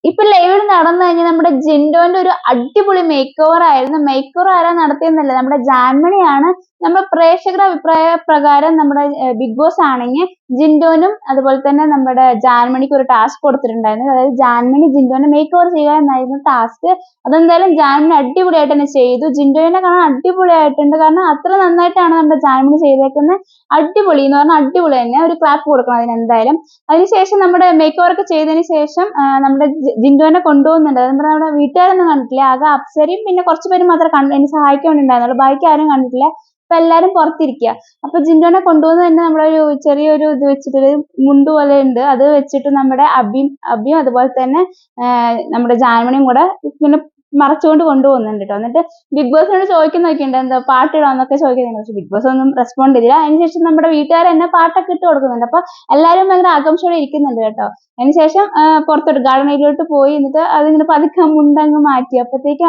ഇപ്പൊ ലൈവിൽ നടന്നു കഴിഞ്ഞാൽ നമ്മുടെ ജിൻഡോന്റെ ഒരു അടിപൊളി മേക്ക് ഓവർ ആയിരുന്നു. മേക്ക് ഓവർ ആരാ നടത്തിയെന്നല്ല, നമ്മുടെ ജാൻമണിയാണ്. നമ്മുടെ പ്രേക്ഷകരുടെ അഭിപ്രായ പ്രകാരം നമ്മുടെ ബിഗ് ബോസ് ആണെങ്കിൽ ജിൻഡോനും അതുപോലെ തന്നെ നമ്മുടെ ജാൻമണിക്ക് ഒരു ടാസ്ക് കൊടുത്തിട്ടുണ്ടായിരുന്നു. അതായത് ജാൻമണി ജിൻഡോനെ മേക്ക് ഓവർ ചെയ്യുക എന്നായിരുന്നു ടാസ്ക്. അതെന്തായാലും ജാൻമണി അടിപൊളിയായിട്ട് തന്നെ ചെയ്തു. ജിൻഡോനെ കാണാൻ അടിപൊളിയായിട്ടുണ്ട്. കാരണം അത്ര നന്നായിട്ടാണ് നമ്മുടെ ജാൻമണി ചെയ്തേക്കുന്നത്. അടിപൊളി എന്ന് പറഞ്ഞാൽ അടിപൊളി തന്നെ. ഒരു ക്ലാപ്പ് കൊടുക്കണം അതിനെന്തായാലും. അതിനുശേഷം നമ്മുടെ മേക്ക് ഓവർ ഒക്കെ ചെയ്തതിന് ശേഷം നമ്മുടെ ജിൻഡോനെ കൊണ്ടുപോകുന്നുണ്ട്. അത് നമ്മുടെ വീട്ടുകാരൊന്നും കണ്ടിട്ടില്ല. ആകെ അപ്സരയും പിന്നെ കുറച്ച് പേര് മാത്രമേ എന്നെ സഹായിക്കാൻ വേണ്ടി ഉണ്ടായിരുന്നുള്ളൂ. ബാക്കി ആരും കണ്ടിട്ടില്ല. അപ്പൊ എല്ലാരും പുറത്തിരിക്കുക. അപ്പൊ ജിൻഡോനെ കൊണ്ടുപോകുന്നത് തന്നെ നമ്മളൊരു ചെറിയൊരു ഇത് വെച്ചിട്ടൊരു മുണ്ട് പോലെ ഉണ്ട്. അത് വെച്ചിട്ട് നമ്മുടെ അബിയും അതുപോലെ തന്നെ നമ്മുടെ ജാൻമണിയും കൂടെ പിന്നെ മറച്ചുകൊണ്ട് കൊണ്ടുപോകുന്നുണ്ട് കേട്ടോ. എന്നിട്ട് ബിഗ് ബോസിനോട് ചോദിക്കുന്നൊക്കെയുണ്ട്, എന്താ പാട്ടിടാന്നൊക്കെ ചോദിക്കുന്നുണ്ട്. പക്ഷെ ബിഗ് ബോസ് ഒന്നും റെസ്പോണ്ട് ചെയ്തില്ല. അതിനുശേഷം നമ്മുടെ വീട്ടുകാർ തന്നെ പാട്ടൊക്കെ ഇട്ട് കൊടുക്കുന്നുണ്ട്. അപ്പൊ എല്ലാവരും ഭയങ്കര ആകാംക്ഷയോടെ ഇരിക്കുന്നുണ്ട് കേട്ടോ. അതിനുശേഷം പുറത്തോട്ട് ഗാർഡൻ ഏരിയയിലോട്ട് പോയി. എന്നിട്ട് അതിങ്ങനെ പതുക്കെ മുണ്ടങ്ങ് മാറ്റി.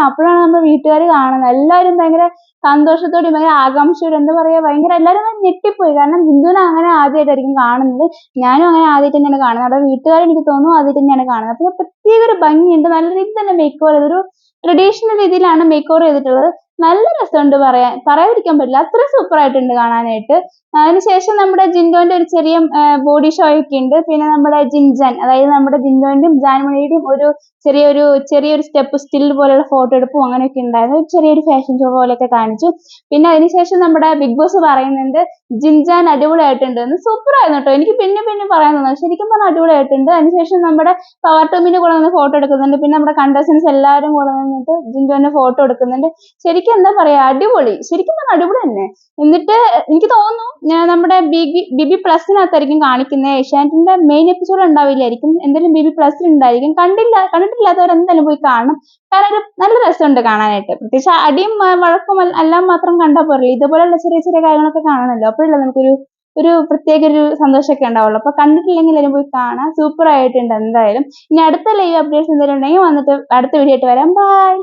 അപ്പോഴാണ് നമ്മുടെ വീട്ടുകാർ കാണുന്നത്. എല്ലാവരും ഭയങ്കര സന്തോഷത്തോടെ ഭയങ്കര ആകാംക്ഷയോടെ, എന്താ പറയാ, ഭയങ്കര എല്ലാവരും ഞെട്ടിപ്പോയി. കാരണം ജിൻഡോനെ അങ്ങനെ ആദ്യമായിട്ടായിരിക്കും കാണുന്നത്. ഞാനും അങ്ങനെ ആദ്യമായിട്ട് തന്നെയാണ് കാണുന്നത്. അവിടെ വീട്ടുകാർ എനിക്ക് തോന്നുന്നു ആദ്യമായിട്ട് തന്നെയാണ് കാണുന്നത്. അപ്പൊ പ്രത്യേക ഒരു ഭംഗിയുണ്ട്. നല്ല രീതിയിൽ തന്നെ മേക്ക് ഓവർ ചെയ്തൊരു ട്രഡീഷണൽ രീതിയിലാണ് മേക്ക് ഓവർ ചെയ്തിട്ടുള്ളത്. നല്ല രസമുണ്ട്, പറയാതിരിക്കാൻ പറ്റില്ല. അത്രയും സൂപ്പർ ആയിട്ടുണ്ട് കാണാനായിട്ട്. അതിനുശേഷം നമ്മുടെ ജിൻഡോന്റെ ഒരു ചെറിയ ബോഡി ഷോ ഒക്കെ ഉണ്ട്. പിന്നെ നമ്മുടെ ജിൻജാൻ, അതായത് നമ്മുടെ ജിൻഡോന്റെയും ജാൻമണിയുടെയും ഒരു ചെറിയൊരു സ്റ്റെപ്പ് സ്റ്റിൽ പോലെയുള്ള ഫോട്ടോ എടുപ്പും അങ്ങനെയൊക്കെ ഉണ്ടായിരുന്നു. ചെറിയൊരു ഫാഷൻ ഷോ പോലെയൊക്കെ കാണിച്ചു. പിന്നെ അതിനുശേഷം നമ്മുടെ ബിഗ് ബോസ് പറയുന്നുണ്ട് ജിൻജാൻ അടിപൊളിയായിട്ടുണ്ട് എന്ന്. സൂപ്പർ ആയിരുന്നു കേട്ടോ. എനിക്ക് പിന്നെ പറയാൻ തോന്നുന്നു. ശരിക്കും പറഞ്ഞാൽ അടിപൊളിയായിട്ടുണ്ട്. അതിനുശേഷം നമ്മുടെ പവർ ടീമിന്റെ കൂടെ നിന്ന് ഫോട്ടോ എടുക്കുന്നുണ്ട്. പിന്നെ നമ്മുടെ കണ്ടസ്റ്റൻസ് എല്ലാവരും കൂടെ നിന്നിട്ട് ജിൻഡോന്റെ ഫോട്ടോ എടുക്കുന്നുണ്ട്. ശരിക്കും എന്താ പറയാ, അടിപൊളി. ശരിക്കും പറഞ്ഞാൽ അടിപൊളി തന്നെ. എന്നിട്ട് എനിക്ക് തോന്നുന്നു നമ്മുടെ ബിബി പ്ലസിനകത്തായിരിക്കും കാണിക്കുന്നത്. ഏഷ്യാനെറ്റിന്റെ മെയിൻ എപ്പിസോഡ് ഉണ്ടാവില്ലായിരിക്കും. എന്തായാലും ബിബി പ്ലസിൽ ഉണ്ടായിരിക്കും. കണ്ടിട്ടില്ലാത്തവർ എന്തായാലും പോയി കാണണം. കാരണം ഒരു നല്ല രസമുണ്ട് കാണാനായിട്ട്. പ്രത്യേകിച്ച് അടിയും വഴക്കും എല്ലാം മാത്രം കണ്ടാൽ പോരല്ലോ. ഇതുപോലെയുള്ള ചെറിയ ചെറിയ കാര്യങ്ങളൊക്കെ കാണണമല്ലോ. അപ്പോഴല്ലേ ഒരു പ്രത്യേക ഒരു സന്തോഷമൊക്കെ ഉണ്ടാവുള്ളൂ. അപ്പൊ കണ്ടിട്ടില്ലെങ്കിൽ എല്ലാവരും പോയി കാണാം. സൂപ്പർ ആയിട്ടുണ്ട് എന്തായാലും. ഇനി അടുത്ത ലൈവ് അപ്ഡേറ്റ്സ് എന്തെങ്കിലും ഉണ്ടെങ്കിൽ വന്നിട്ട് അടുത്ത വീഡിയോ ആയിട്ട് വരാം. ബൈ.